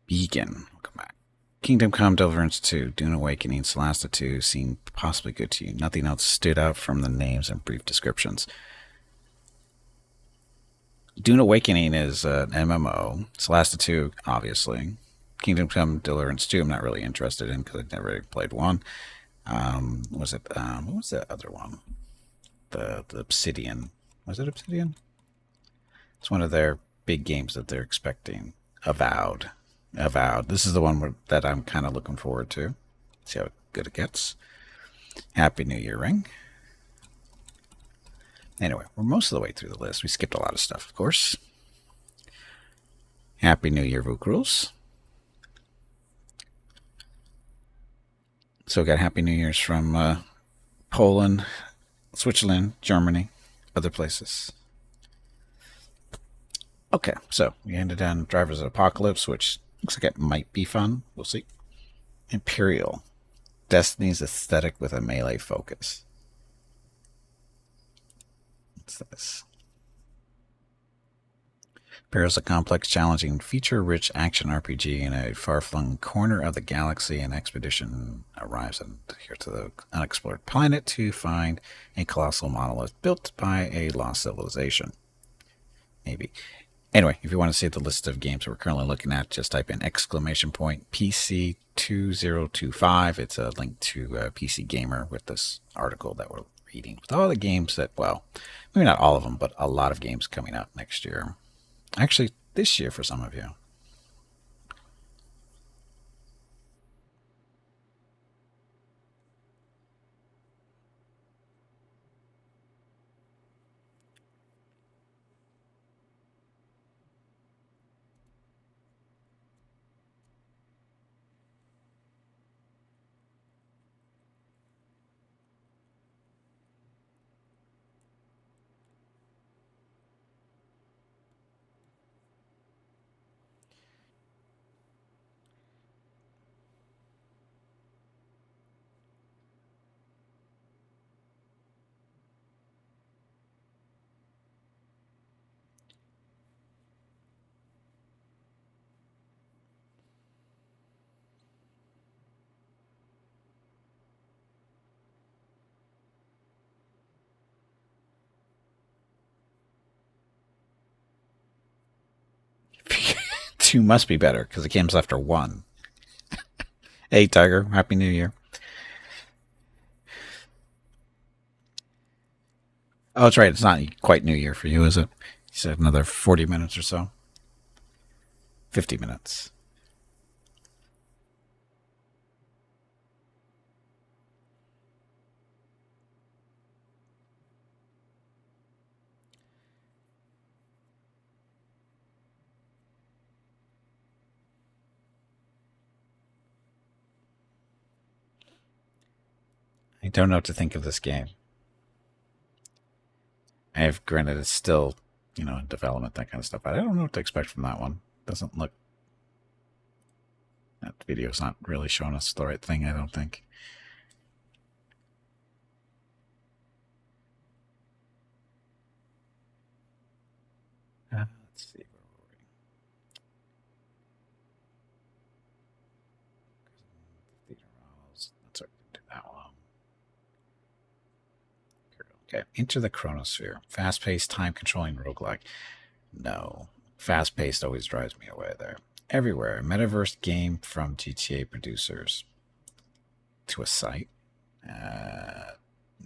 Beacon. Welcome back. Kingdom Come, Deliverance 2, Dune Awakening, Solasta 2 seemed possibly good to you. Nothing else stood out from the names and brief descriptions. Dune Awakening is an MMO. Solasta 2, obviously. Kingdom Come, Deliverance 2, I'm not really interested in because I've never really played one. What was the other one? The Obsidian. Was it Obsidian? It's one of their big games that they're expecting. Avowed. Avowed. This is the one that I'm kind of looking forward to. See how good it gets. Happy New Year ring. Anyway, we're most of the way through the list. We skipped a lot of stuff, of course. Happy New Year, Vukrus. So we got Happy New Year's from Poland, Switzerland, Germany, other places. Okay, so we ended on Drivers of Apocalypse, which looks like it might be fun. We'll see. Imperial. Destiny's aesthetic with a melee focus. What's this? Imperial's a complex, challenging, feature-rich action RPG in a far-flung corner of the galaxy. An expedition arrives here to the unexplored planet to find a colossal monolith built by a lost civilization. Maybe. Anyway, if you want to see the list of games we're currently looking at, just type in PC2025. It's a link to PC Gamer with this article that we're reading. With all the games that, well, maybe not all of them, but a lot of games coming out next year. Actually, this year for some of you. Two must be better because it comes after one. Hey, Tiger. Happy New Year. Oh, that's right. It's not quite New Year for you, is it? You said another 40 minutes or so. 50 minutes. I don't know what to think of this game. I have granted it's still, in development, that kind of stuff, but I don't know what to expect from that one. Doesn't look. That video's not really showing us the right thing, I don't think. Let's see. Let's do that one. Okay, Enter the Chronosphere. Fast-paced, time-controlling roguelike. No. Fast-paced always drives me away there. Everywhere. Metaverse game from GTA producers. To a site?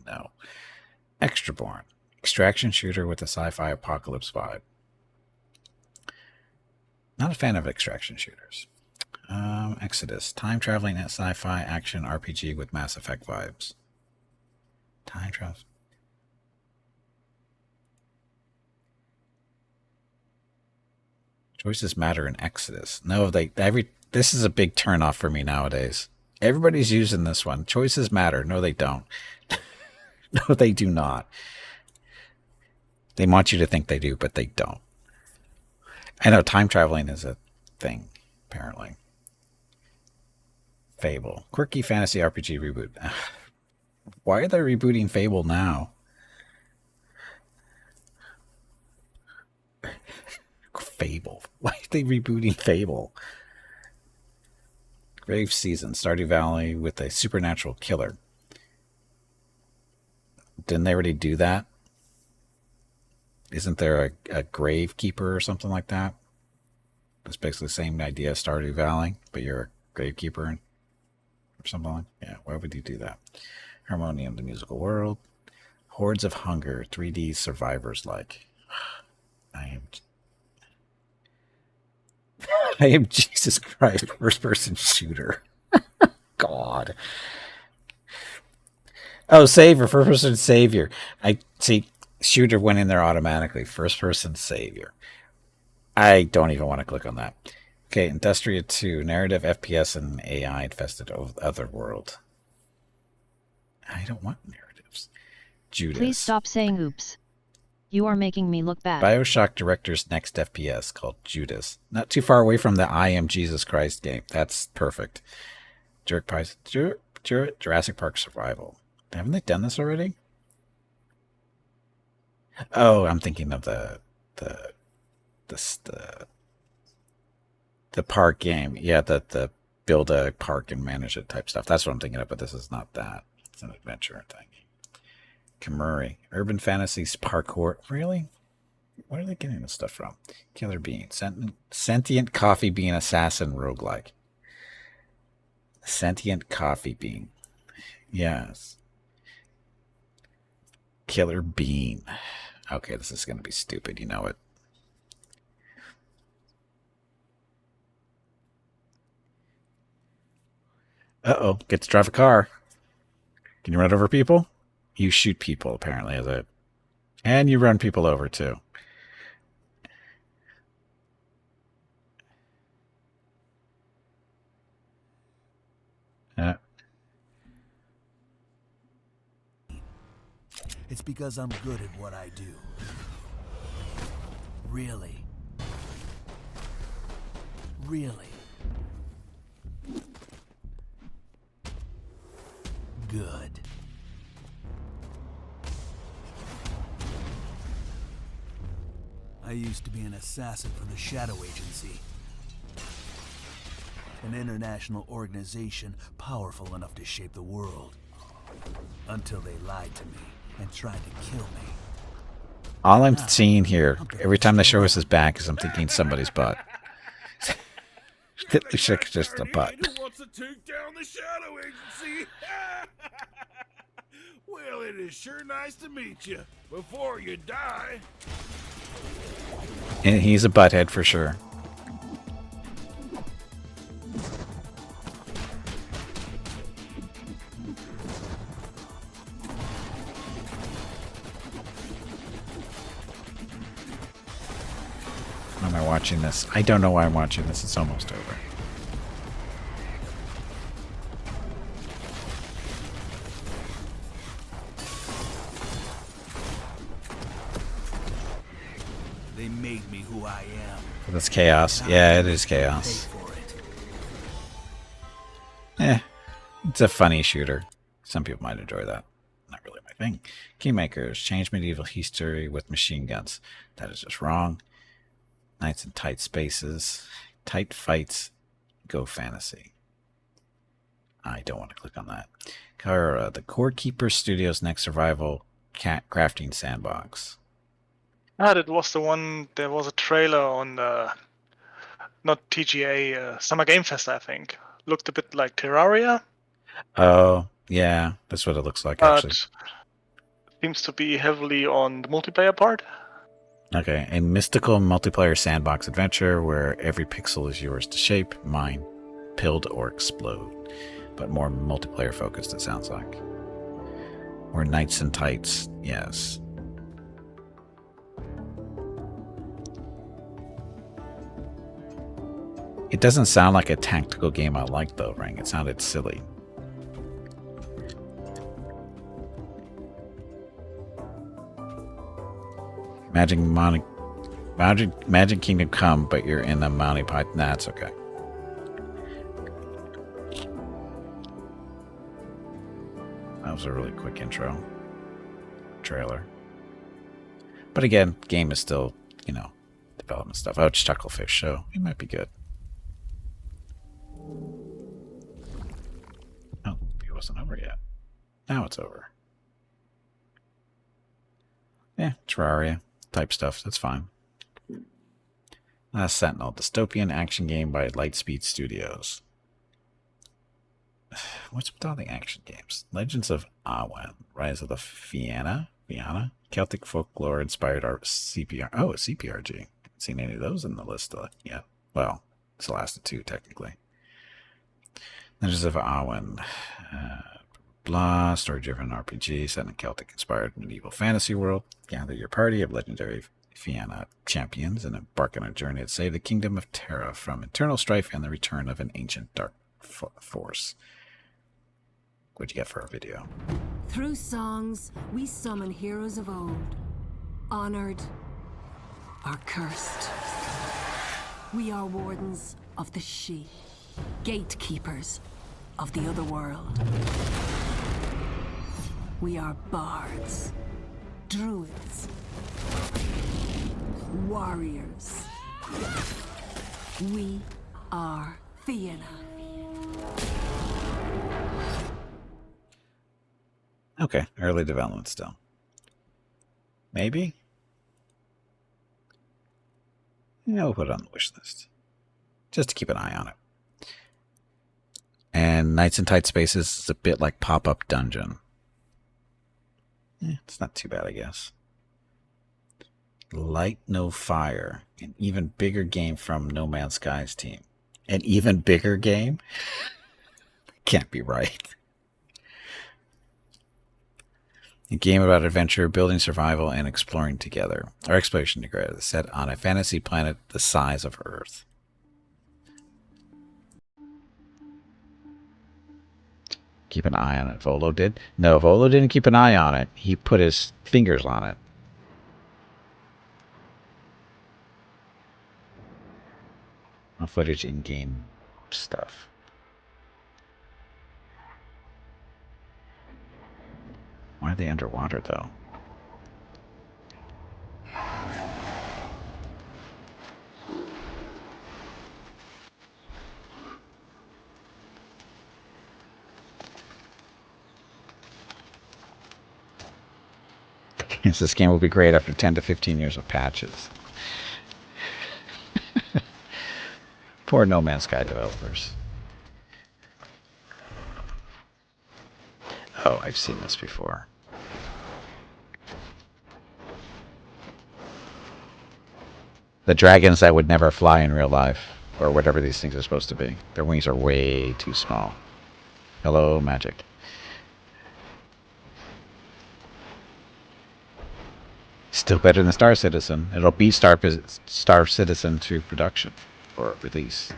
No. Extraborn. Extraction shooter with a sci-fi apocalypse vibe. Not a fan of extraction shooters. Exodus. Time-traveling sci-fi action RPG with Mass Effect vibes. Time travel. Choices matter in Exodus. No, this is a big turnoff for me nowadays. Everybody's using this one. Choices matter. No, they don't. No, they do not. They want you to think they do, but they don't. I know time traveling is a thing, apparently. Fable. Quirky fantasy RPG reboot. Why are they rebooting Fable now? Fable. Why are they rebooting Fable? Grave Season, Stardew Valley with a supernatural killer. Didn't they already do that? Isn't there a grave keeper or something like that? It's basically the same idea as Stardew Valley, but you're a gravekeeper or something like that. Yeah, why would you do that? Harmonium, the musical world. Hordes of Hunger, 3D survivors like. I am I am Jesus Christ, first person shooter. God. Oh, savior, first person savior. I see shooter went in there automatically. First person savior. I don't even want to click on that. Okay, Industria 2, narrative FPS and AI infested otherworld. I don't want narratives. Judas. Please stop saying oops. You are making me look bad. Bioshock director's next FPS called Judas. Not too far away from the I Am Jesus Christ game. That's perfect. Jurassic Park Survival. Haven't they done this already? Oh, I'm thinking of the park game. Yeah, the build a park and manage it type stuff. That's what I'm thinking of, but this is not that. It's an adventure thing. Kamuri. Urban Fantasies Parkour. Really? Where are they getting this stuff from? Killer Bean. Sentient Coffee Bean Assassin Roguelike. Sentient Coffee Bean. Yes. Killer Bean. Okay, this is going to be stupid. You know it. Uh-oh. Get to drive a car. Can you run over people? You shoot people, apparently, as a... And you run people over, too. It's because I'm good at what I do. Really. Really. Good. I used to be an assassin for the Shadow Agency. An international organization powerful enough to shape the world. Until they lied to me and tried to kill me. All I'm seeing here, every time they show us his back, is I'm thinking somebody's butt. It's just a butt. Who wants to take down the Shadow Agency? Well, it is sure nice to meet you. Before you die. And he's a butthead for sure. Why am I watching this? I don't know why I'm watching this. It's almost over. They made me who I am. That's chaos. Yeah, it is chaos. It's a funny shooter. Some people might enjoy that. Not really my thing. Keymakers. Change medieval history with machine guns. That is just wrong. Knights in tight spaces. Tight fights. Go fantasy. I don't want to click on that. Kara, the Core Keeper Studios' next survival crafting sandbox. Ah, that was the one. There was a trailer on not TGA, Summer Game Fest, I think. Looked a bit like Terraria. Oh, yeah. That's what it looks like, actually. Seems to be heavily on the multiplayer part. Okay, a mystical multiplayer sandbox adventure where every pixel is yours to shape, mine, build, or explode. But more multiplayer focused, it sounds like. Or Knights in Tights, yes. It doesn't sound like a tactical game I like, though, Ring. It sounded silly. Magic Kingdom Come, but you're in the Monty Python. That's okay. That was a really quick intro. Trailer. But again, game is still, development stuff. Oh, it's Chucklefish Show. It might be good. wasn't over yet. Now it's over. Yeah, Terraria type stuff. That's fine. Last Sentinel, dystopian action game by Lightspeed Studios. What's with all the action games? Legends of Awen, Rise of the Fianna, Celtic folklore inspired art CPR. Oh, a CPRG. Haven't seen any of those in the list yet. Well, it's the last of two technically. Legends of Awen, story-driven RPG set in a Celtic-inspired medieval fantasy world. Gather your party of legendary Fianna champions and embark on a journey to save the kingdom of Terra from eternal strife and the return of an ancient dark force. What'd you get for our video? Through songs, we summon heroes of old, honored or cursed. We are wardens of the She, gatekeepers of the other world. We are bards, druids, warriors. We are Fianna. Okay, early development still. Maybe? Yeah, we'll put it on the wish list. Just to keep an eye on it. And Nights in Tight Spaces is a bit like Pop-Up Dungeon. It's not too bad, I guess. Light No Fire. An even bigger game from No Man's Sky's team. An even bigger game? Can't be right. A game about adventure, building, survival, and exploring together. Or exploration together, set on a fantasy planet the size of Earth. Keep an eye on it. Volo did? No, Volo didn't keep an eye on it. He put his fingers on it. No footage in-game stuff. Why are they underwater, though? This game will be great after 10 to 15 years of patches. Poor No Man's Sky developers. Oh, I've seen this before. The dragons that would never fly in real life, or whatever these things are supposed to be. Their wings are way too small. Hello, magic. Still better than Star Citizen. It'll beat Star Citizen to production or release.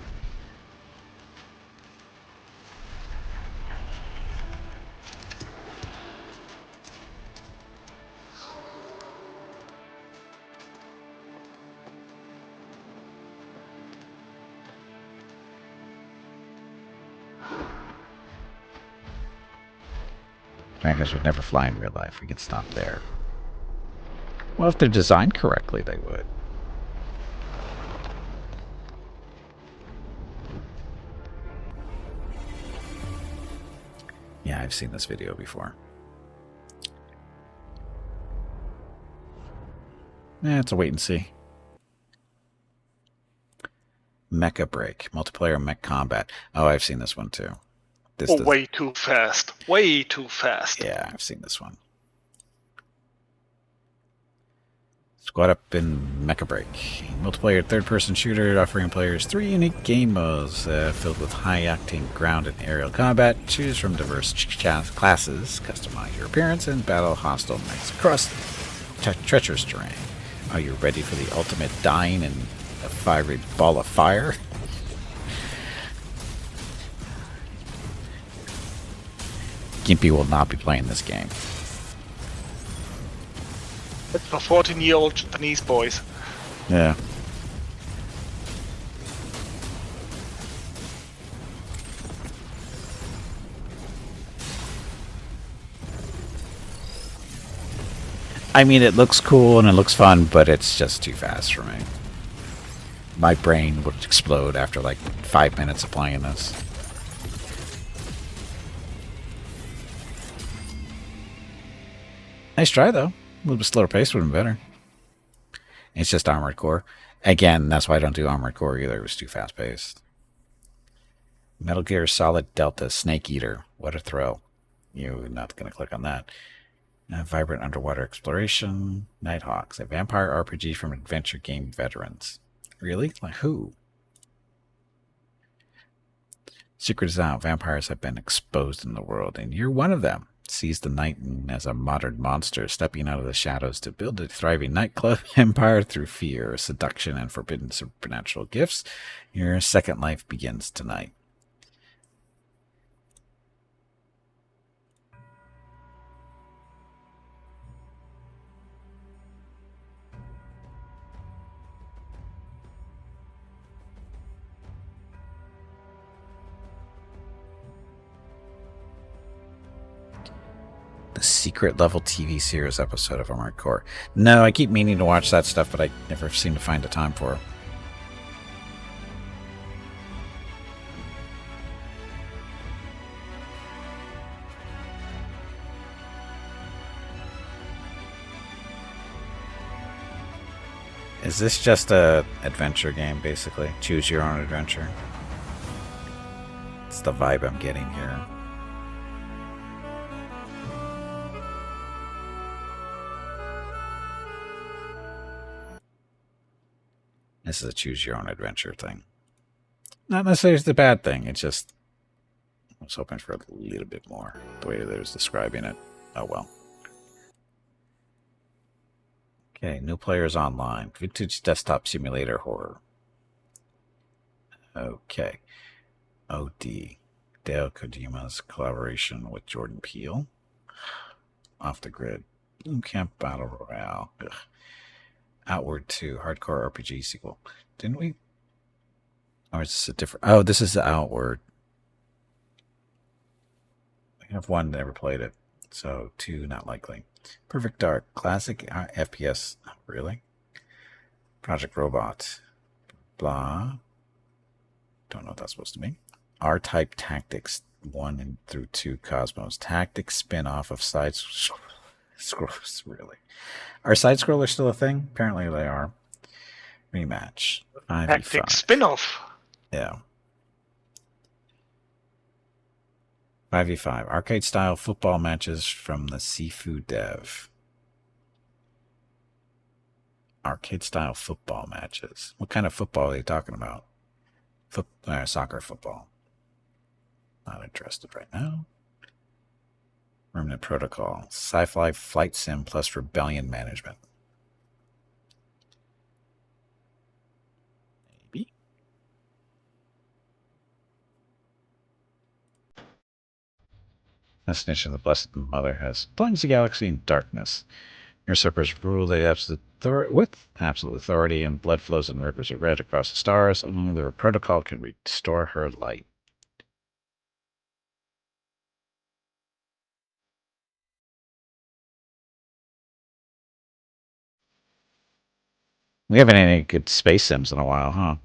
Dragons would never fly in real life. We can stop there. Well, if they're designed correctly, they would. Yeah, I've seen this video before. It's a wait and see. Mecha Break. Multiplayer mech combat. Oh, I've seen this one too. Way too fast. Way too fast. Yeah, I've seen this one. Squad Up in Mecha Break. Multiplayer third-person shooter offering players 3 unique game modes filled with high-octane ground and aerial combat. Choose from diverse classes, customize your appearance, and battle hostile mechs across treacherous terrain. Are you ready for the ultimate dying in a fiery ball of fire? Gimpy will not be playing this game. It's for 14-year-old Japanese boys. Yeah. I mean, it looks cool and it looks fun, but it's just too fast for me. My brain would explode after like 5 minutes of playing this. Nice try, though. A little bit slower pace would have been better. It's just Armored Core. Again, that's why I don't do Armored Core either. It was too fast paced. Metal Gear Solid Delta Snake Eater. What a thrill. You're not going to click on that. Vibrant underwater exploration. Nighthawks. A vampire RPG from adventure game veterans. Really? Like who? Secret is out. Vampires have been exposed in the world, and you're one of them. Sees the night as a modern monster, stepping out of the shadows to build a thriving nightclub empire through fear, seduction, and forbidden supernatural gifts. Your second life begins tonight. The secret level TV series episode of Armored Core. No, I keep meaning to watch that stuff, but I never seem to find the time for it. Is this just a adventure game, basically? Choose your own adventure? It's the vibe I'm getting here. This is a choose your own adventure thing. Not necessarily it's a bad thing. It's just I was hoping for a little bit more. The way that it was describing it. Oh well. Okay, new players online. Vintage desktop simulator horror. Okay. OD. Dale Kojima's collaboration with Jordan Peele. Off the Grid. Boot Camp Battle Royale. Ugh. Outward 2, hardcore RPG sequel. Didn't we? Or is this a different? Oh, this is the Outward. I have one, never played it. So 2, not likely. Perfect Dark, classic FPS. Really? Project Robot. Blah. Don't know what that's supposed to mean. R-Type Tactics 1 through 2 Cosmos. Tactics spin-off of side scrolls, really. Are side scrollers still a thing? Apparently they are. Rematch. 5v5. Tactics spin-off. Yeah. 5v5. Arcade style football matches from the Sifu dev. Arcade style football matches. What kind of football are they talking about? Soccer football. Not interested right now. Remnant Protocol. Sci-fi flight sim plus rebellion management. Maybe. Destination of the Blessed Mother has plunged the galaxy in darkness. Usurpers rule with absolute authority, and blood flows in rivers of red across the stars. Only the protocol can restore her light. We haven't had any good space sims in a while, huh?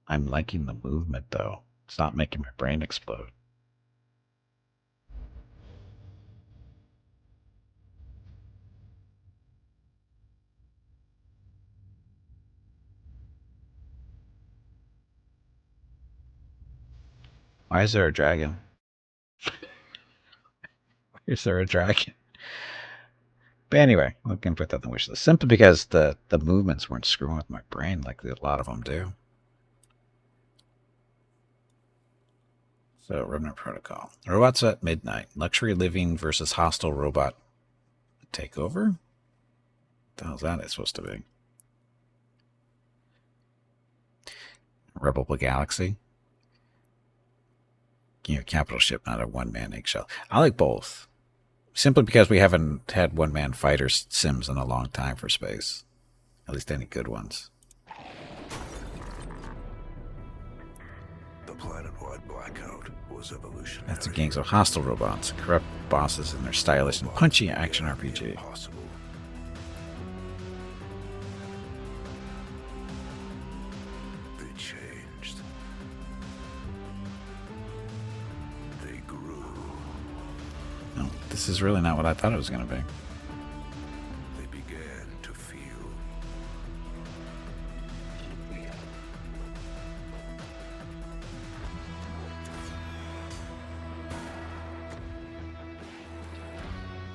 I'm liking the movement, though. It's not making my brain explode. Why is there a dragon? Why is there a dragon? But anyway, we can put that on the wish list. Simply because the movements weren't screwing with my brain like a lot of them do. So, Remnant Protocol. Robots at Midnight. Luxury living versus hostile robot takeover? What the hell is that supposed to be? Rebel Galaxy? Capital ship, not a one-man eggshell. I like both. Simply because we haven't had one-man fighter sims in a long time for space. At least any good ones. The planet-wide blackout was evolutionary. That's the gangs of hostile robots, corrupt bosses, and their stylish and punchy action RPG. Possible. this is really not what I thought it was going to be. They began to feel.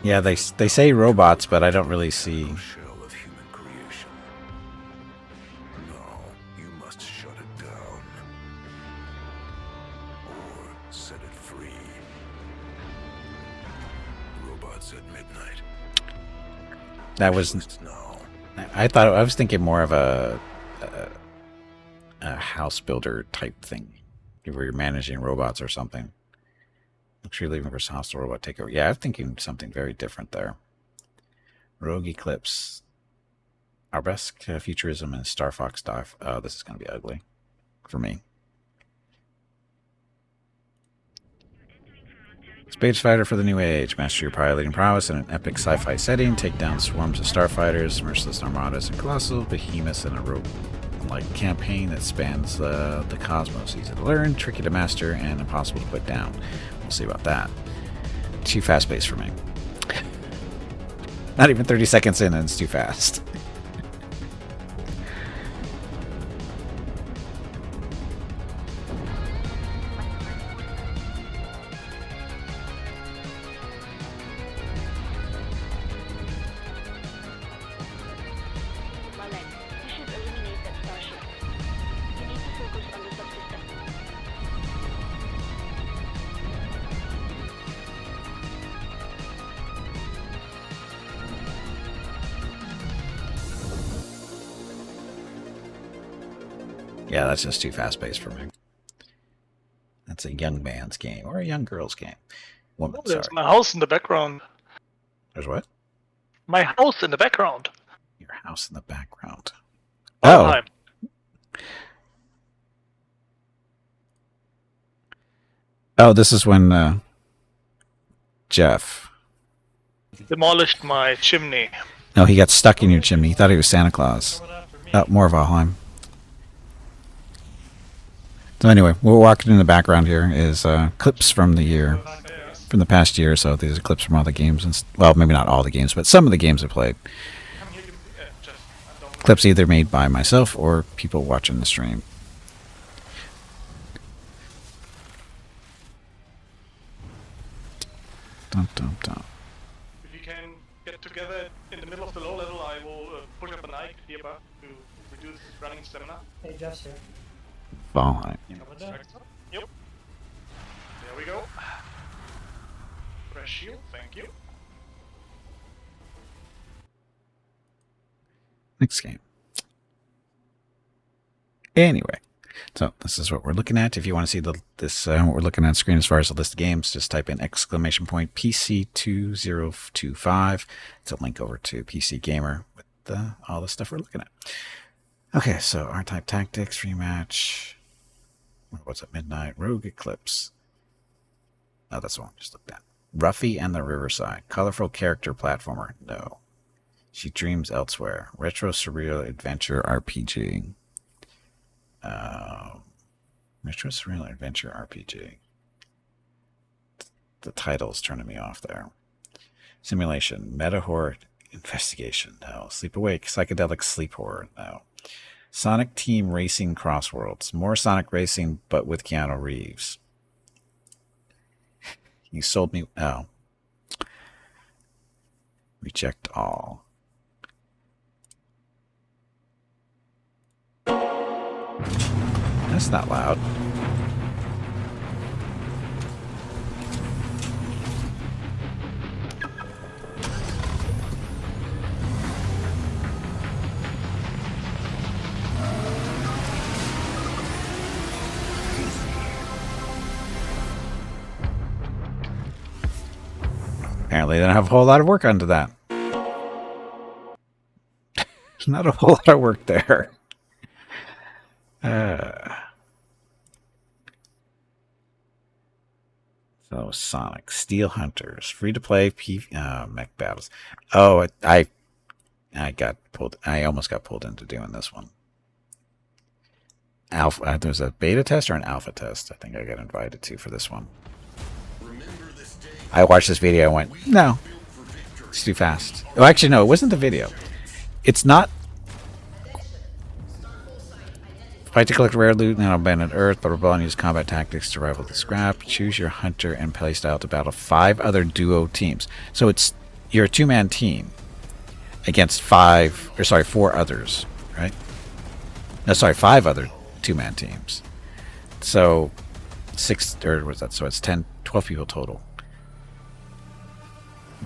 Yeah, they say robots, but I don't really see. A shell of human creation. No, you must shut it down. Or set it free. Robots at midnight. That was. Wishlist now. I was thinking more of a house builder type thing, where you're managing robots or something. Luxury Living versus Hostile Robot Takeover. Yeah, I'm thinking something very different there. Rogue Eclipse. Our best futurism and Star Fox dive. Oh, this is going to be ugly for me. Space Fighter for the New Age. Master your piloting prowess in an epic sci-fi setting. Take down swarms of starfighters, merciless armadas, and colossal behemoths in a rogue-like campaign that spans the cosmos. Easy to learn, tricky to master, and impossible to put down. We'll see about that. Too fast-paced for me. Not even 30 seconds in and it's too fast. Malen, you should eliminate that starship. You need to focus on the subsystem. Yeah, that's just too fast-paced for me. That's a young man's game or a young girl's game. Woman, Oh, sorry. there's my house in the background. There's what? My house in the background. Your house in the background. Oh, Valheim. oh, this is when Jeff. Demolished my chimney. No, he got stuck in your chimney. He thought he was Santa Claus. Oh, more Valheim. So anyway, what we're walking in the background here is clips from the past year or so. These are clips from all the games, and well, maybe not all the games, but some of the games I played. Clips either made by myself or people watching the stream. Dun, dun, dun. If you can get together in the middle of the low level, I will push up an Ike nearby to reduce running stamina. Hey, Jeff's here. Valheim. Over there. Yep. There we go. Press shield, thank you. Next game. Anyway, so this is what we're looking at. If you want to see this, what we're looking at on screen as far as the list of games, just type in PC2025. It's a link over to PC Gamer with all the stuff we're looking at. Okay, so R-Type Tactics, Rematch. What's at Midnight? Rogue Eclipse. Oh, that's the one I just looked at. Ruffy and the Riverside. Colorful character platformer. No. She Dreams Elsewhere. Retro Surreal Adventure RPG. Retro Surreal Adventure RPG. The title's turning me off there. Simulation. Meta Horror Investigation. No. Sleep Awake. Psychedelic Sleep Horror. No. Sonic Team Racing Crossworlds. More Sonic Racing, but with Keanu Reeves. You sold me. Oh. Reject all. That's not loud. Apparently, they don't have a whole lot of work onto that. Not a whole lot of work there. So Sonic, Steel Hunters, free to play mech battles. Oh, I got pulled. I almost got pulled into doing this one. Alpha. There's a beta test or an alpha test. I think I got invited to for this one. Remember this I watched this video and went, no, it's too fast. Oh, actually, no, it wasn't the video. It's not. Fight to collect rare loot and abandoned Earth, but Rebellion use combat tactics to rival the scrap. Choose your hunter and play style to battle 5 other duo teams. So you're a 2-man team against 4 others, right? No, sorry, 5 other 2-man teams. So 6, or what's that? So it's 10, 12 people total.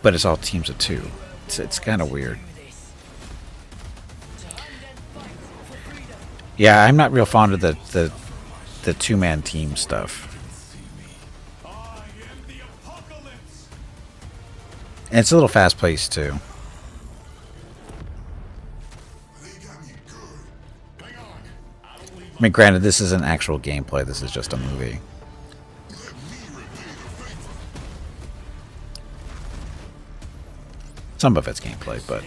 But it's all teams of 2. It's kind of weird. Yeah, I'm not real fond of the 2-man team stuff. And it's a little fast paced too. I mean, granted, this isn't actual gameplay. This is just a movie. Some of it's gameplay, but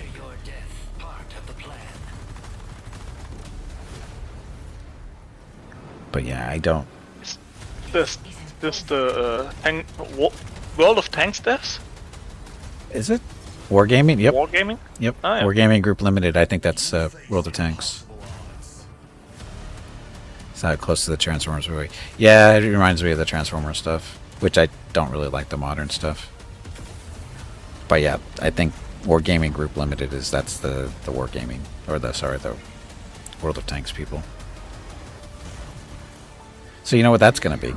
yeah, I don't. This the World of Tanks devs? Is it Wargaming? Yep. Wargaming? Yep. Oh, yeah. Wargaming Group Limited. I think that's World of Tanks. It's not close to the Transformers movie. Yeah, it reminds me of the Transformers stuff, which I don't really like the modern stuff. But yeah, I think Wargaming Group Limited that's the Wargaming, or the World of Tanks people. So you know what that's going to be.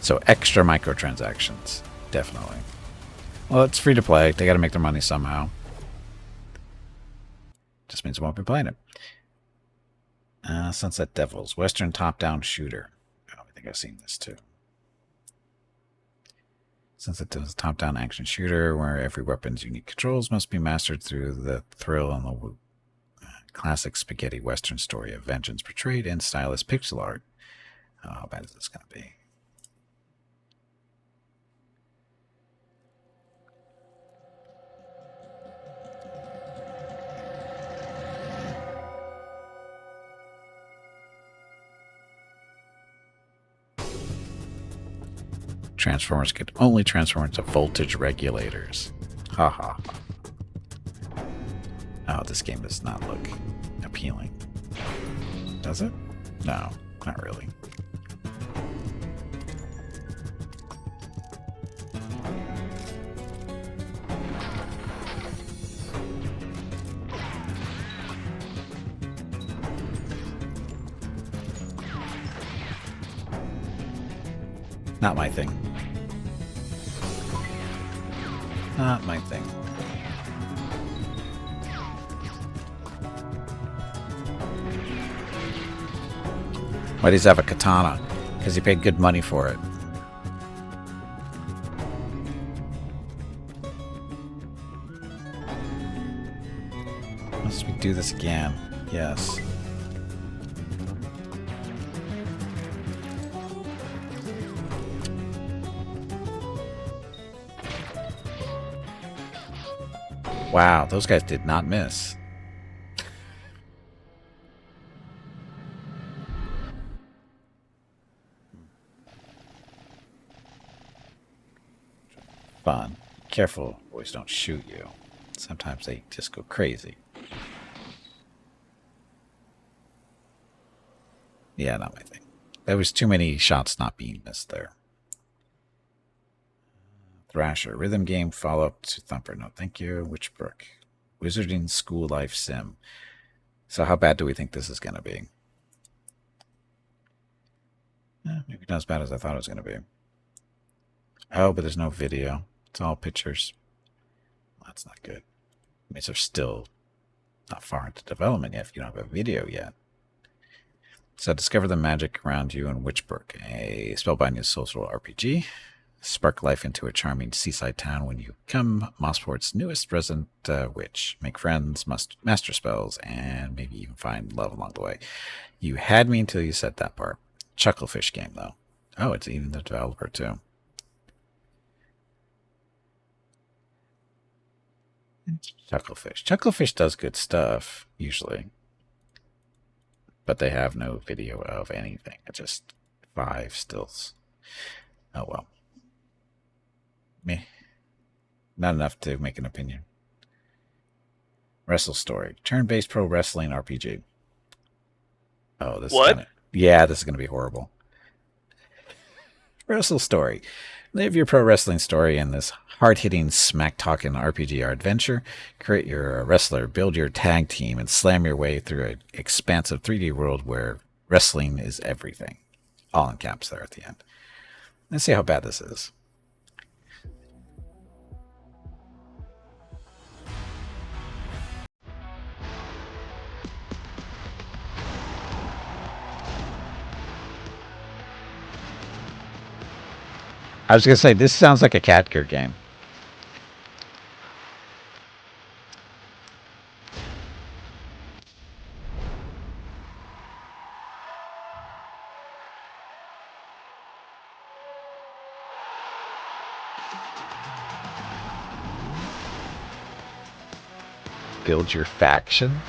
So extra microtransactions, definitely. Well, it's free to play. They got to make their money somehow. Just means I won't be playing it. Sunset Devils, Western top-down shooter. Oh, I think I've seen this too. Sunset Devils, top-down action shooter where every weapon's unique controls must be mastered through the thrill and the classic spaghetti Western story of vengeance portrayed in stylish pixel art. Oh, how bad is this going to be? Transformers could only transform into voltage regulators. Ha ha ha. Oh, this game does not look appealing. Does it? No, not really. Not my thing. Not my thing. Why does he have a katana? Because he paid good money for it. Must we do this again? Yes. Wow, those guys did not miss. Fun. Careful, boys don't shoot you. Sometimes they just go crazy. Yeah, not my thing. There was too many shots not being missed there. Thrasher, rhythm game, follow-up to Thumper. No, thank you. Witchbrook, Wizarding School Life Sim. So how bad do we think this is going to be? Maybe not as bad as I thought it was going to be. Oh, but there's no video. It's all pictures. Well, that's not good. It means they're still not far into development yet if you don't have a video yet. So discover the magic around you in Witchbrook, a spellbinding social RPG. Spark life into a charming seaside town when you become Mossport's newest resident witch. Make friends, master spells, and maybe even find love along the way. You had me until you said that part. Chucklefish game, though. Oh, it's even the developer, too. Chucklefish. Chucklefish does good stuff, usually. but they have no video of anything. It's just 5 stills. Oh well. Me. Not enough to make an opinion. Wrestle Story. Turn-based pro wrestling RPG. Oh, this What? is gonna, yeah, this is gonna be horrible. Wrestle Story. Live your pro wrestling story in this hard-hitting, smack-talking RPG or adventure. Create your wrestler, build your tag team, and slam your way through an expansive 3D world where wrestling is everything. All in caps there at the end. Let's see how bad this is. I was gonna say this sounds like a cat gear game. Build your faction.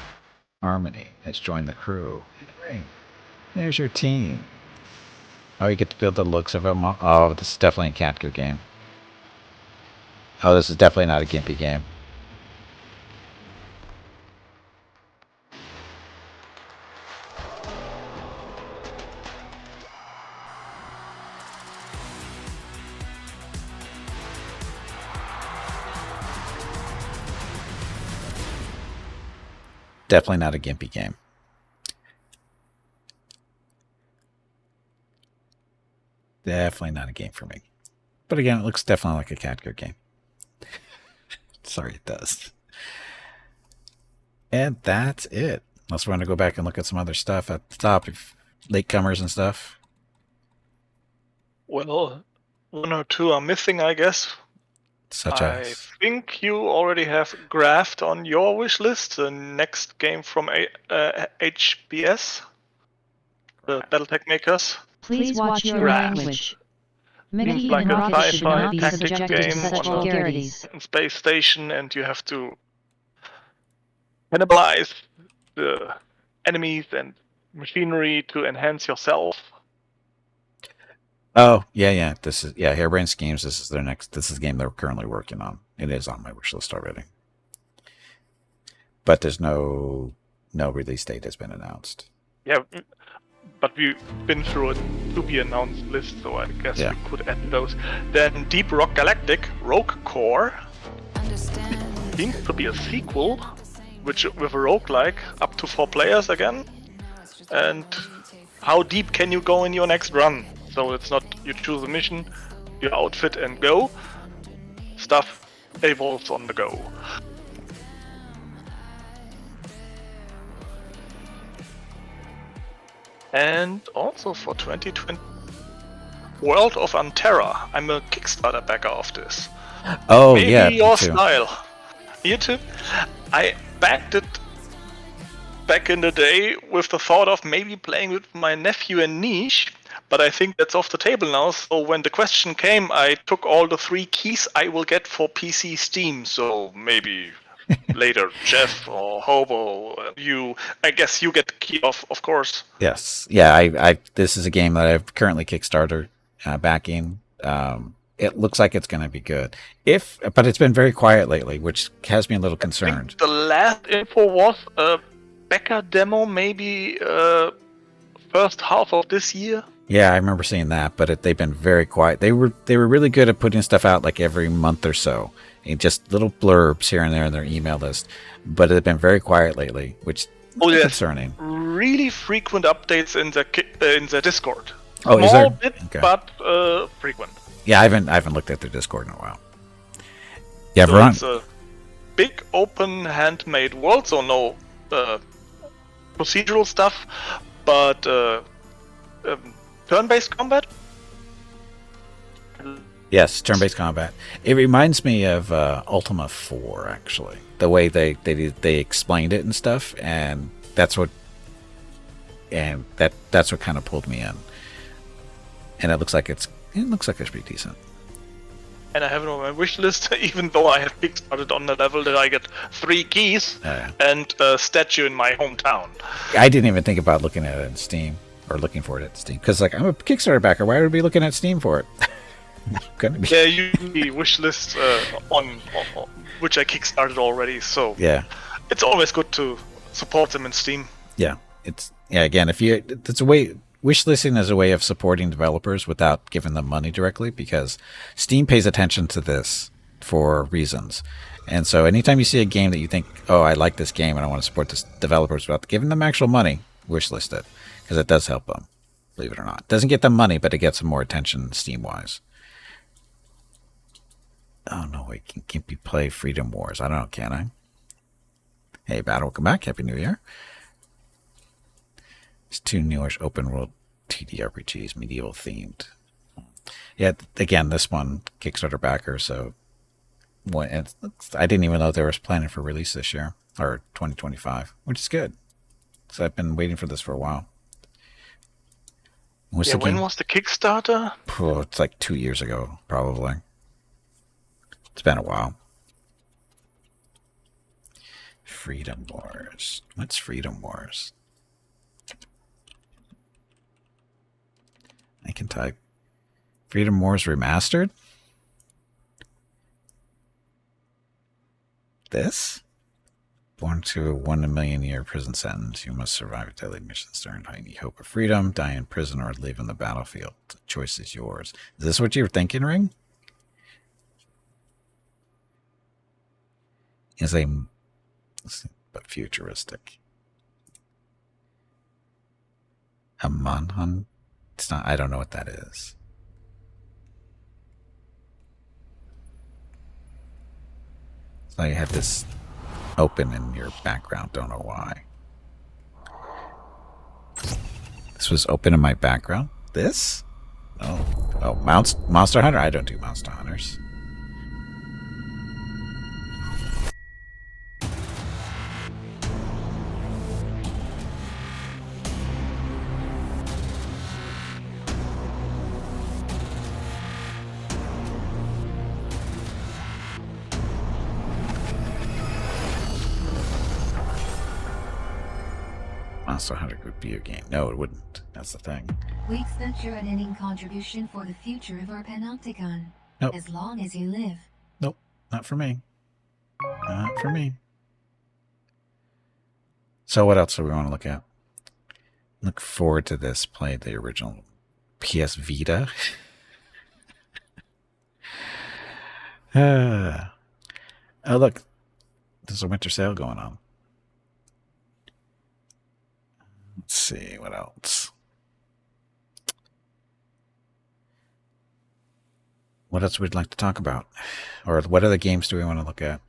Harmony has joined the crew. Great. There's your team. Oh, you get to build the looks of them. Oh, this is definitely a cat gear game. Oh, this is definitely not a gimpy game. Definitely not a gimpy game. Definitely not a game for me. But again, it looks definitely like a cat gear game. Sorry, it does. And that's it. Unless we want to go back and look at some other stuff at the top, if latecomers and stuff. Well, 1 or 2 are missing, I guess. Such I as. think you already have Graft on your wish list, the next game from HBS, the Battletech makers. Please watch your Graft. language. Seems Mickey like and a Rocket should sci-fi not be tactics subjected to game such on a vulgarities. space station, and you have to cannibalize the enemies and machinery to enhance yourself. Oh, yeah. This is Harebrained Schemes. This is the game they're currently working on. It is on my wish list already. But there's no release date has been announced. Yeah, but we've been through a to be announced list, so I guess Yeah. we could add those. Then Deep Rock Galactic Rogue Core seems to be a sequel, which with a roguelike up to 4 players again. And how deep can you go in your next run? So it's not you choose a mission, you outfit and go. Stuff evolves on the go. And also for 2020, World of Antera. I'm a Kickstarter backer of this. Oh, Maybe yeah. your me too. style. You too? I backed it back in the day with the thought of maybe playing with my nephew and niche, but I think that's off the table now. So when the question came, I took all the 3 keys I will get for PC Steam. So maybe later, Jeff or Hobo, I guess you get the key of course. Yes. Yeah, I this is a game that I've currently Kickstarter backing. It looks like it's going to be good. But it's been very quiet lately, which has me a little I concerned. think the last info was a Becker demo, maybe first half of this year. Yeah, I remember seeing that, but they've been very quiet. They were really good at putting stuff out like every month or so, and just little blurbs here and there in their email list. But they've been very quiet lately, which is concerning. Really frequent updates in the Discord. Oh, is Small there? bit, Okay. but frequent. Yeah, I haven't looked at their Discord in a while. Yeah, So Veron. it's a big open handmade world, so no procedural stuff, but turn-based combat. Yes, turn-based combat. It reminds me of Ultima 4, actually. The way they explained it and stuff, and that's what kind of pulled me in. And it looks like it's pretty decent. and I have it on my wish list, even though I have kickstarted on the level that I get 3 keys Yeah. and a statue in my hometown. I didn't even think about looking at it in Steam or looking for it at Steam because, like, I'm a Kickstarter backer. Why would I be looking at Steam for it? Couldn't be. Yeah, usually wish list on which I kickstarted already, so Yeah. it's always good to support them in Steam. Yeah. Again, it's a way. Wish listing is a way of supporting developers without giving them money directly, because Steam pays attention to this for reasons. And so anytime you see a game that you think, oh, I like this game and I want to support this developers without giving them actual money, wish list it, because it does help them, believe it or not. It doesn't get them money, but it gets them more attention Steam-wise. Oh, no, wait, can you play Freedom Wars? I don't know, can I? Hey, Battle, welcome back. Happy New Year. It's 2 newish open world TTRPGs, medieval themed. Yeah, again, this one Kickstarter backer, so I didn't even know they were planning for release this year or 2025, which is good. So I've been waiting for this for a while. When was the Kickstarter? Oh, it's like 2 years ago, probably. It's been a while. Freedom Wars. What's Freedom Wars? I can type Freedom Wars Remastered. This? Born to a 1 in a million year prison sentence, you must survive deadly missions during any hope of freedom, die in prison, or live on the battlefield. The choice is yours. Is this what you were thinking, Ring? But futuristic. A Manhunt? It's not. I don't know what that is. So you have this open in your background. Don't know why. This was open in my background. This? Oh, Monster Hunter. I don't do Monster Hunters. Monster Hunter would be a game. No, it wouldn't. That's the thing. We expect your editing contribution for the future of our Panopticon. Nope. As long as you live. Nope. Not for me. Not for me. So what else do we want to look at? Look forward to this. Play the original PS Vita. Oh, look. There's a winter sale going on. Let's see, what else? What else would like to talk about? Or what other games do we want to look at?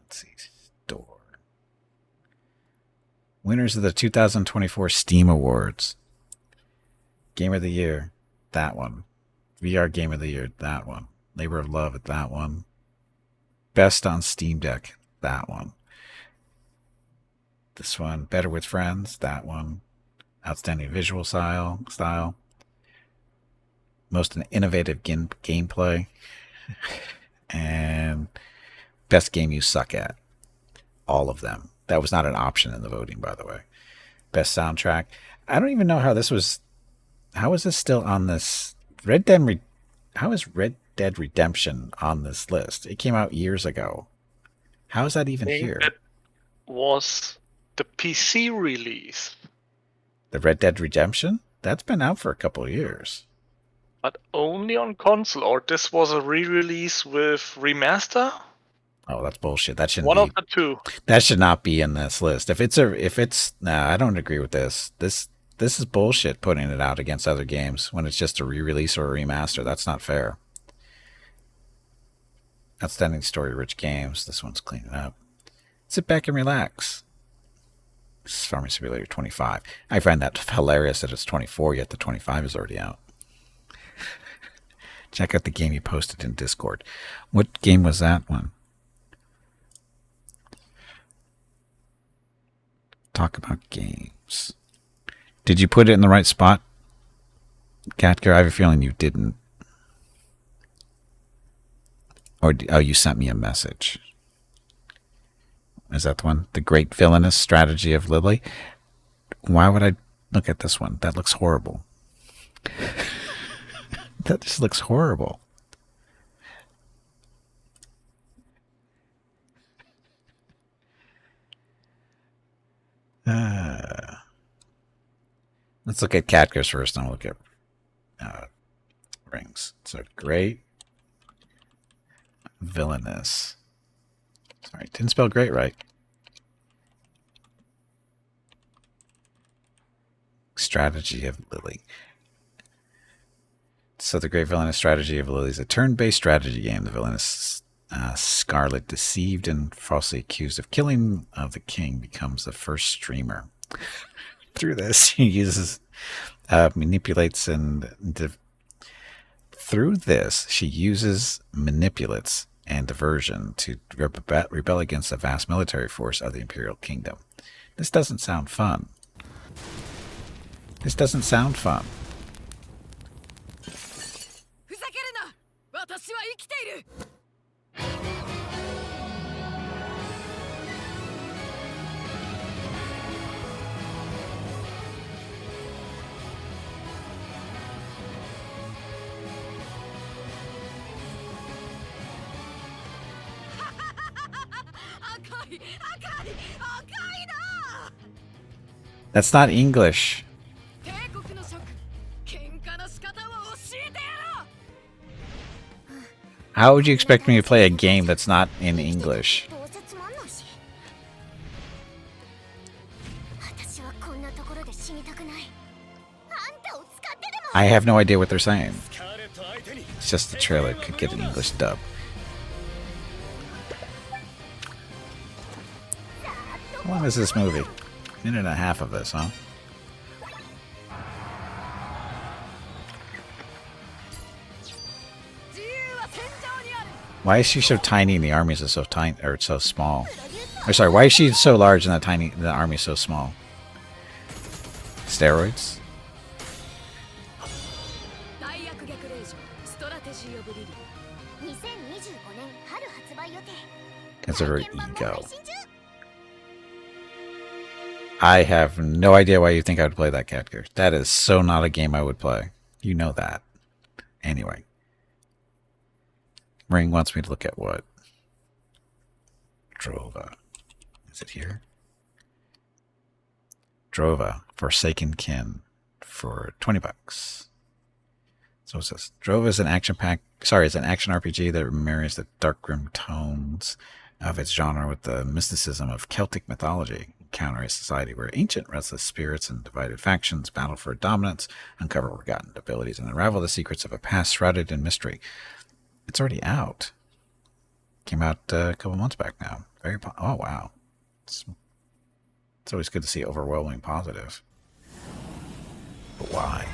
Let's see, store. Winners of the 2024 Steam Awards. Game of the Year, that one. VR Game of the Year, that one. Labor of Love, that one. Best on Steam Deck, that one. This one, Better with Friends, that one. Outstanding visual style. Most innovative gameplay. And best game you suck at. All of them. That was not an option in the voting, by the way. Best soundtrack. I don't even know how this was. How is this still on this? How is Red Dead Redemption on this list? It came out years ago. How is that even here? It was the PC release. The Red Dead Redemption? That's been out for a couple of years. But only on console, or this was a re-release with remaster? Oh, that's bullshit. That shouldn't One be. of the two. That should not be in this list. I don't agree with this. This is bullshit putting it out against other games when it's just a re-release or a remaster. That's not fair. Outstanding story-rich games. This one's cleaning up. Sit back and relax. This is Farming Simulator 25. I find that hilarious that it's 24, yet the 25 is already out. Check out the game you posted in Discord. What game was that one? Talk about games. Did you put it in the right spot? Catker, I have a feeling you didn't. Or oh, you sent me a message. Is that the one? The Great Villainous Strategy of Lily. Why would I look at this one? That looks horrible. That just looks horrible. Let's look at characters first, and I'll look at rings. So great villainous. Sorry, didn't spell great right. Strategy of Lily. So the Great Villainous Strategy of Lily is a turn-based strategy game. The villainous Scarlet, deceived and falsely accused of killing of the king, becomes the first streamer. Through this, he uses, manipulates, through this, she uses manipulates and diversion to rebel against the vast military force of the Imperial Kingdom. This doesn't sound fun. This doesn't sound fun. That's not English. How would you expect me to play a game that's not in English? I have no idea what they're saying. It's just the trailer could get an English dub. How long is this movie? Minute and a half of this, huh? Why is she so tiny and the armies are so tiny or so small? Or sorry, why is she so large and the army so small? Steroids? It's her ego. I have no idea why you think I would play that character. That is so not a game I would play. You know that. Anyway. Ring wants me to look at what? Drova. Is it here? Drova, Forsaken Kin, for $20. So what's this? Drova is an action RPG that marries the dark grim tones of its genre with the mysticism of Celtic mythology. Encounter a society where ancient restless spirits and divided factions battle for dominance, uncover forgotten abilities, and unravel the secrets of a past shrouded in mystery. It's already out. Came out a couple months back now. Oh wow, it's always good to see overwhelming positive. But why?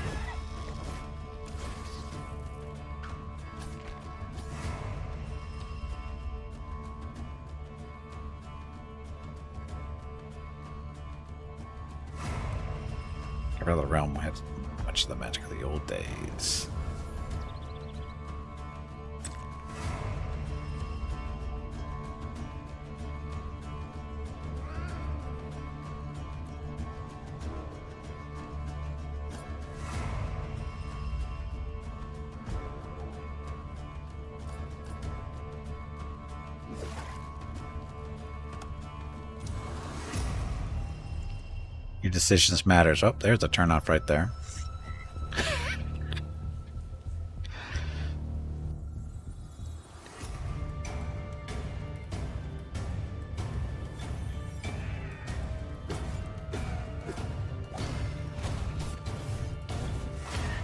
The realm had much of the magic of the old days. Your decisions matters. Oh, there's a turnoff right there.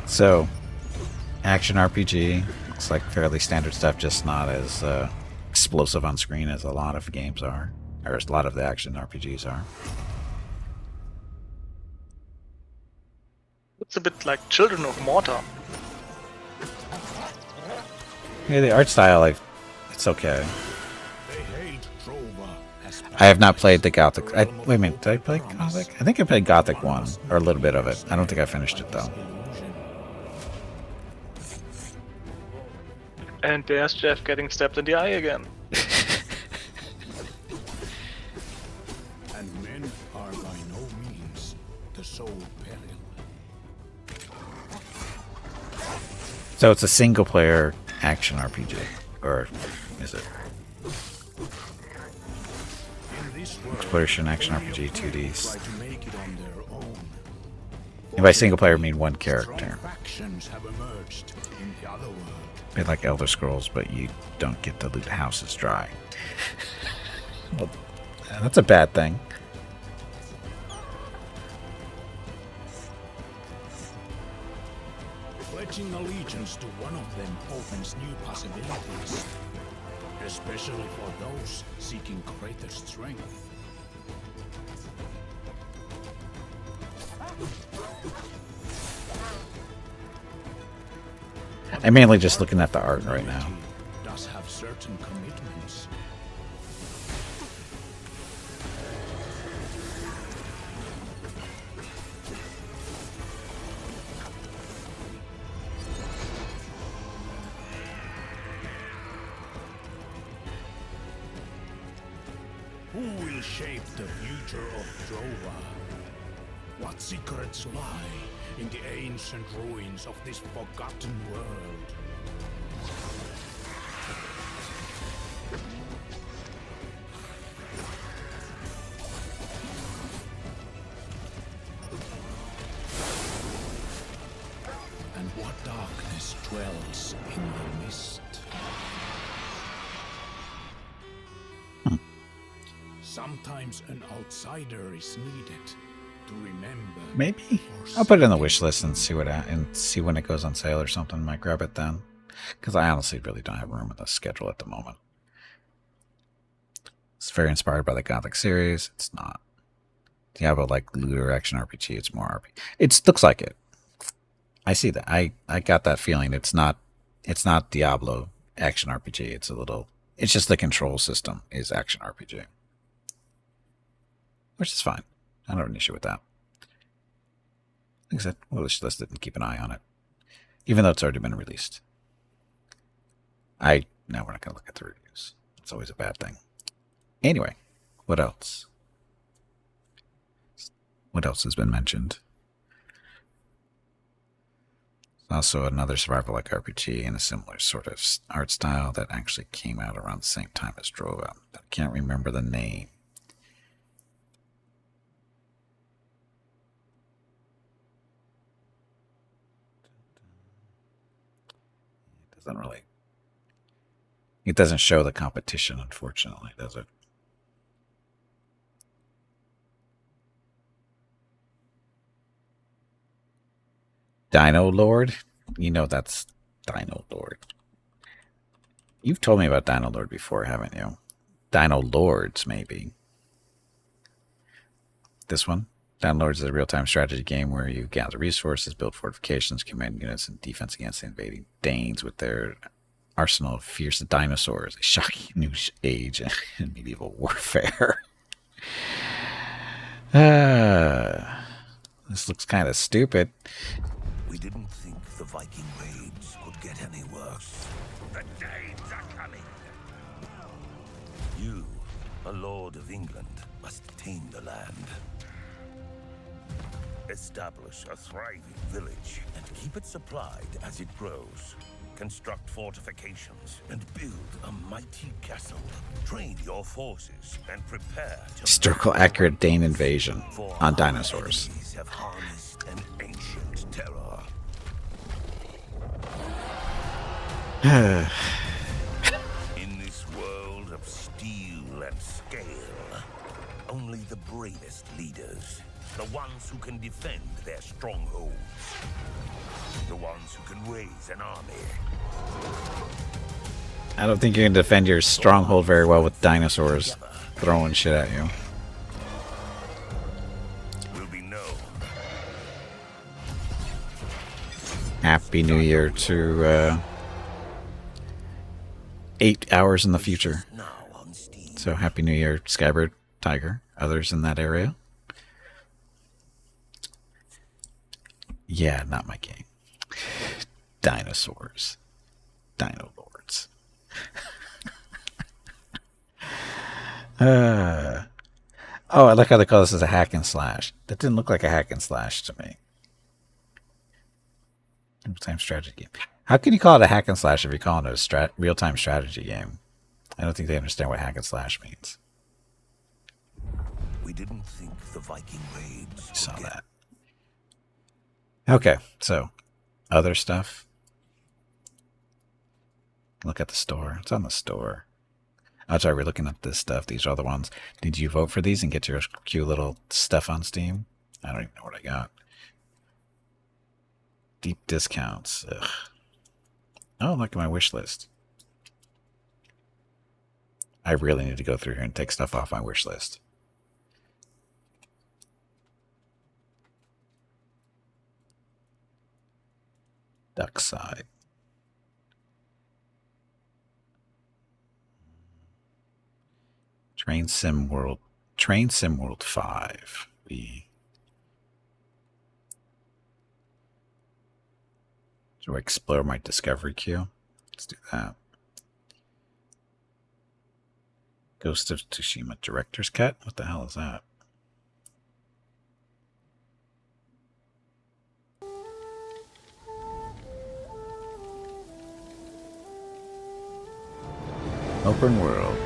So, action RPG. Looks like fairly standard stuff, just not as explosive on screen as a lot of games are. Or as a lot of the action RPGs are. It's a bit like Children of Morta. Yeah, the art style, it's okay. I have not played the Gothic. Wait a minute, did I play Gothic? I think I played Gothic 1, or a little bit of it. I don't think I finished it, though. And there's Jeff getting stabbed in the eye again. And men are by no means the sole peril. So it's a single player action RPG, or is it? In this world, Exploration action any of RPG them 2Ds. try to make it on their own. And by single player I mean one Strong character. factions have emerged in the other world. A bit like Elder Scrolls, but you don't get to loot houses dry. Well, that's a bad thing. Pledging allegiance to one of them opens new possibilities, especially for those seeking greater strength. I'm mainly just looking at the art right now. Does have certain commitments. Who will shape the future of Drova? What secrets lie in the ancient ruins of this forgotten world? And what darkness dwells in the mist? Sometimes an outsider is needed to remember. Maybe I'll put it in the wish list and see see when it goes on sale or something. Might grab it then, because I honestly really don't have room in the schedule at the moment. It's very inspired by the Gothic series. It's not Diablo like looter action RPG. It's more RPG. It looks like it. I see that. I got that feeling. It's not Diablo action RPG. It's just the control system is action RPG, which is fine. I don't have an issue with that. Like I said, wish list it and keep an eye on it, even though it's already been released. Now we're not gonna look at the reviews. It's always a bad thing. Anyway, what else? What else has been mentioned? Also another survival-like RPG in a similar sort of art style that actually came out around the same time as Drova. I can't remember the name. It doesn't show the competition, unfortunately, does it? Dino Lord? You know that's Dino Lord. You've told me about Dino Lord before, haven't you? Dino Lords, maybe. This one? Dino Lords is a real-time strategy game where you gather resources, build fortifications, command units, and defense against the invading Danes with their arsenal of fierce dinosaurs. A shocking new age in medieval warfare. This looks kind of stupid. We didn't think the Viking raids could get any worse. The Danes are coming. You, a lord of England, must tame the land. Establish a thriving village and keep it supplied as it grows. Construct fortifications and build a mighty castle. Train your forces and prepare to Historical accurate Dane invasion on dinosaurs. enemies have harnessed an ancient terror. In this world of steel and scale, only the bravest leaders, the ones who can defend their strongholds, the ones who can raise an army. I don't think you can defend your stronghold very well with dinosaurs throwing shit at you. Will be known. Happy New Year to 8 hours in the future. Now on Steam. So Happy New Year, Skybird, Tiger, others in that area. Yeah, not my game. Dinosaurs. Dino Lords. Oh, I like how they call this as a hack and slash. That didn't look like a hack and slash to me. Real-time strategy game. How can you call it a hack and slash if you're calling it a real-time strategy game? I don't think they understand what hack and slash means. We didn't think the Viking raids You saw that. Okay, so other stuff. Look at the store. It's on the store. Oh, sorry, we're looking at this stuff. These are the ones. Did you vote for these and get your cute little stuff on Steam? I don't even know what I got. Deep discounts. Ugh. Oh, look at my wish list. I really need to go through here and take stuff off my wish list. Duckside. Train Sim World 5. Do I explore my discovery queue? Let's do that. Ghost of Tsushima Director's Cut? What the hell is that? Open world.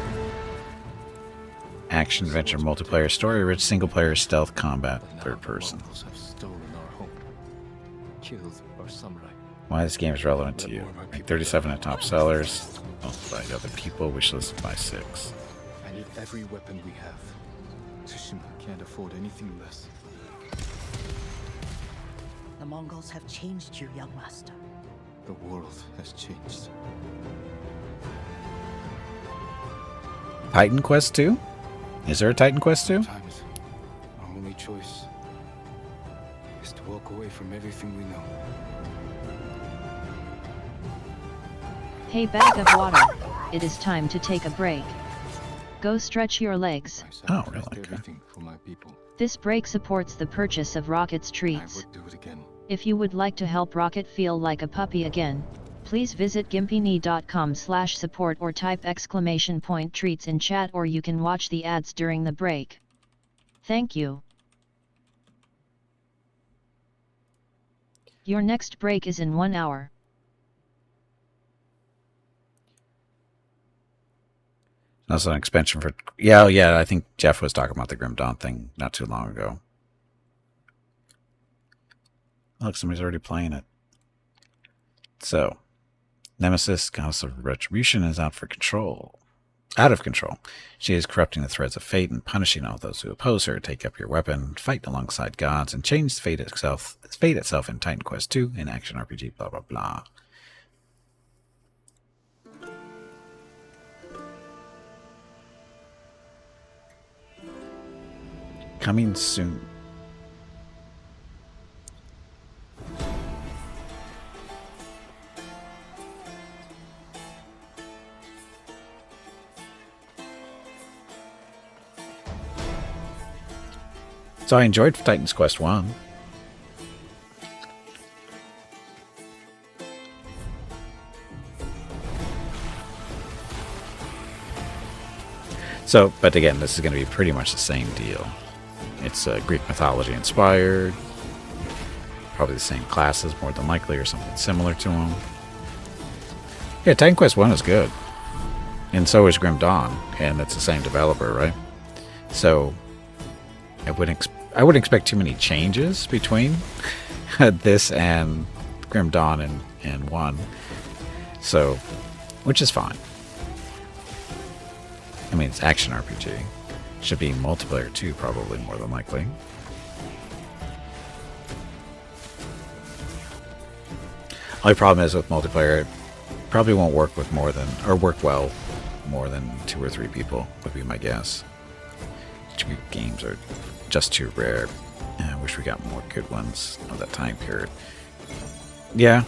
Action, adventure, multiplayer, story-rich, single-player, stealth, combat, third person. Why this game is relevant to you. Rank 37 at top sellers. Multiplied other people. Wishlist by 6. I need every weapon we have. Tsushima can't afford anything less. The Mongols have changed you, young master. The world has changed. Titan Quest 2? Is there a Titan Quest 2? Sometimes our only choice is to walk away from everything we know. Hey, bag of water. It is time to take a break. Go stretch your legs. Oh, really? Everything for my people. This break supports the purchase of Rocket's treats. I would do it again. If you would like to help Rocket feel like a puppy again, please visit gimpyknee.com/support or type !treats in chat, or you can watch the ads during the break. Thank you. Your next break is in 1 hour. That's an expansion for... Yeah, I think Jeff was talking about the Grim Dawn thing not too long ago. Look, somebody's already playing it. So, Nemesis, Goddess of Retribution, is out of control. She is corrupting the threads of fate and punishing all those who oppose her. Take up your weapon, fight alongside gods, and change fate itself in Titan Quest 2, in action RPG, blah, blah, blah. Coming soon. So I enjoyed Titan's Quest 1. So, but again, this is going to be pretty much the same deal. It's Greek mythology inspired. Probably the same classes, more than likely, or something similar to them. Yeah, Titan Quest 1 is good. And so is Grim Dawn. And it's the same developer, right? So, I wouldn't expect too many changes between this and Grim Dawn and 1. So, which is fine. I mean, it's action RPG. Should be multiplayer too, probably, more than likely. Only problem is with multiplayer, it probably won't work with work well more than 2 or 3 people, would be my guess. HP games are just too rare. I wish we got more good ones of that time period. Yeah.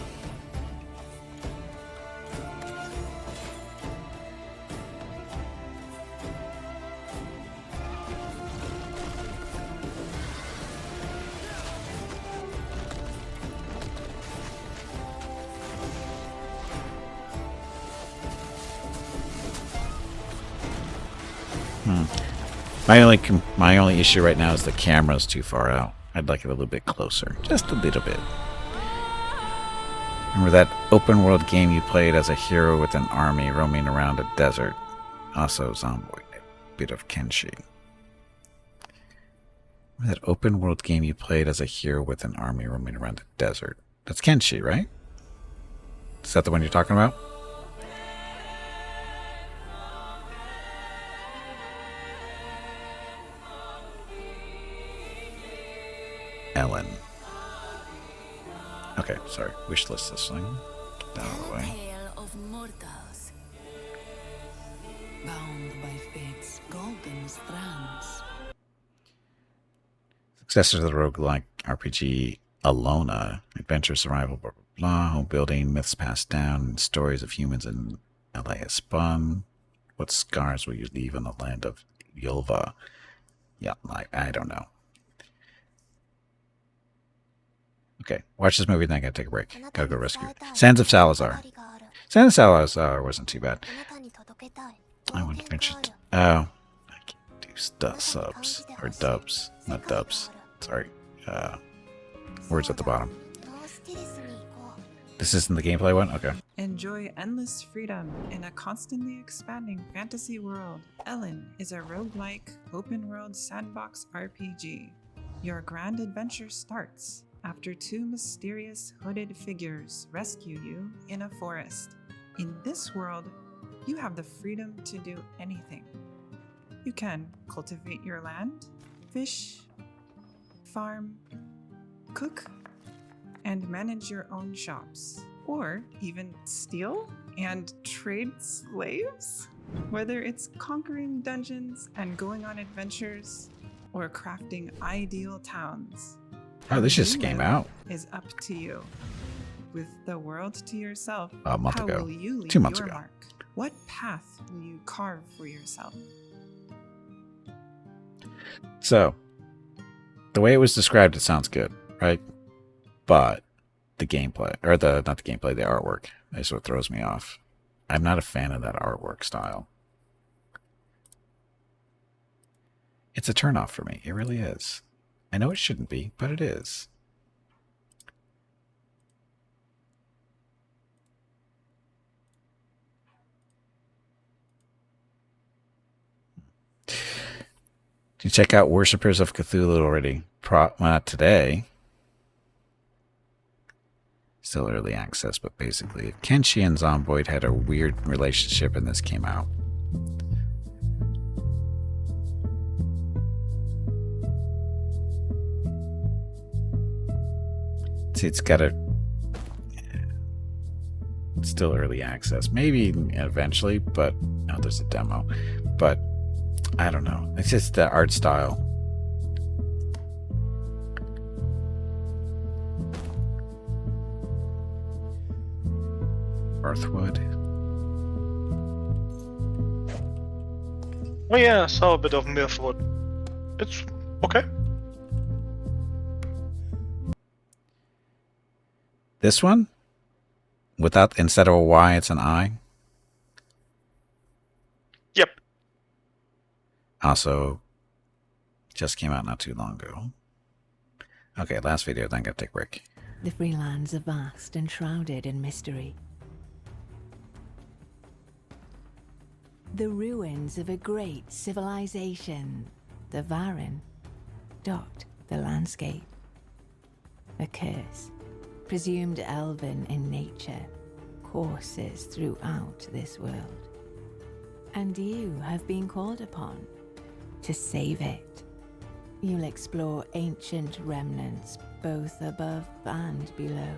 My only issue right now is the camera's too far out. I'd like it a little bit closer, just a little bit. Remember that open world game you played as a hero with an army roaming around a desert? Also Zomboid, a bit of Kenshi. Remember that open world game you played as a hero with an army roaming around a desert? That's Kenshi, right? Is that the one you're talking about? Ellen. Okay, sorry. Wish list this thing. Get out of the way. Tale of mortals, bound by fate's golden strands. Successor to the roguelike RPG Alona, adventure, survival, blah, blah, blah, home building, myths passed down, stories of humans in LA spun. What scars will you leave on the land of Yulva? Yeah, I don't know. Okay, watch this movie, then I gotta take a break. Gotta go rescue it. Sands of Salazar. Sands of Salazar wasn't too bad. I want to finish it. Oh, I can't do subs. Or dubs. Not dubs. Sorry. Words at the bottom. This isn't the gameplay one? Okay. Enjoy endless freedom in a constantly expanding fantasy world. Ellen is a roguelike, open-world sandbox RPG. Your grand adventure starts after two mysterious hooded figures rescue you in a forest. In this world, you have the freedom to do anything. You can cultivate your land, fish, farm, cook, and manage your own shops, or even steal and trade slaves. Whether it's conquering dungeons and going on adventures, or crafting ideal towns, Oh, this just came out. Is up to you. With the world to yourself, A month how ago. will you leave 2 months your ago. mark? What path will you carve for yourself? So, the way it was described, it sounds good, right? But the gameplay, or not the gameplay, the artwork is what throws me off. I'm not a fan of that artwork style. It's a turnoff for me. It really is. I know it shouldn't be, but it is. Did you check out Worshippers of Cthulhu already? Not today. Still early access, but basically, Kenshi and Zomboid had a weird relationship and this came out. See, it's got a... It's still early access. Maybe eventually, but... No, there's a demo. But, I don't know. It's just the art style. Earthwood. Oh yeah, I saw a bit of Mirthwood. It's okay. This one? Without, instead of a Y, it's an I? Yep. Also, just came out not too long ago. Okay, last video, then I gotta take a break. The free lands are vast and shrouded in mystery. The ruins of a great civilization, the Varan, dot the landscape. A curse, presumed elven in nature, courses throughout this world. And you have been called upon to save it. You'll explore ancient remnants both above and below.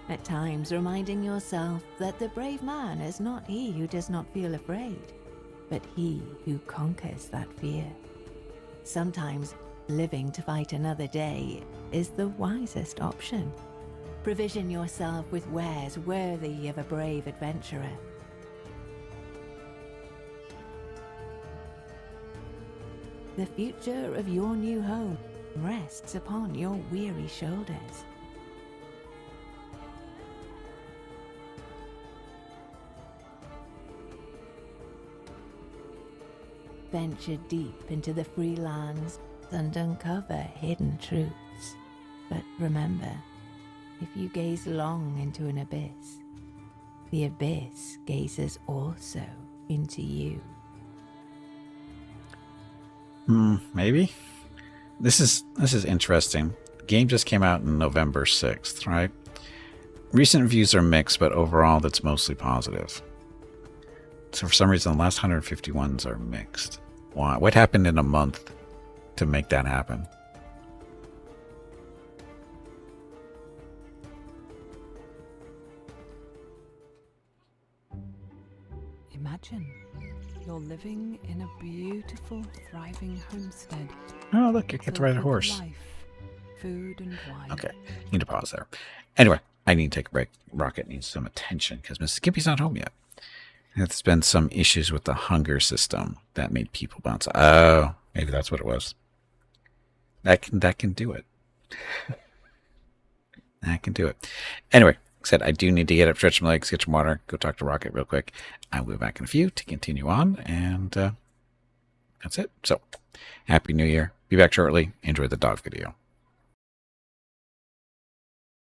At times reminding yourself that the brave man is not he who does not feel afraid, but he who conquers that fear. Sometimes living to fight another day is the wisest option. Provision yourself with wares worthy of a brave adventurer. The future of your new home rests upon your weary shoulders. venture deep into the free lands and uncover hidden truths. But remember, if you gaze long into an abyss, the abyss gazes also into you. Maybe. This is interesting. The game just came out on November 6th, right? Recent reviews are mixed, but overall that's mostly positive. So for some reason, the last 150 ones are mixed. Why? What happened in a month to make that happen? Imagine you're living in a beautiful, thriving homestead. Oh, look, I get to ride a filled with horse. Life, food and wine. Okay, need to pause there. Anyway, I need to take a break. Rocket needs some attention because Mrs. Skippy's not home yet. There's been some issues with the hunger system that made people bounce. Oh, maybe that's what it was. That can do it. That can do it. Anyway, like I said, I do need to get up, stretch my legs, get some water, go talk to Rocket real quick. I'll be back in a few to continue on, and that's it. So, Happy New Year. Be back shortly. Enjoy the dog video.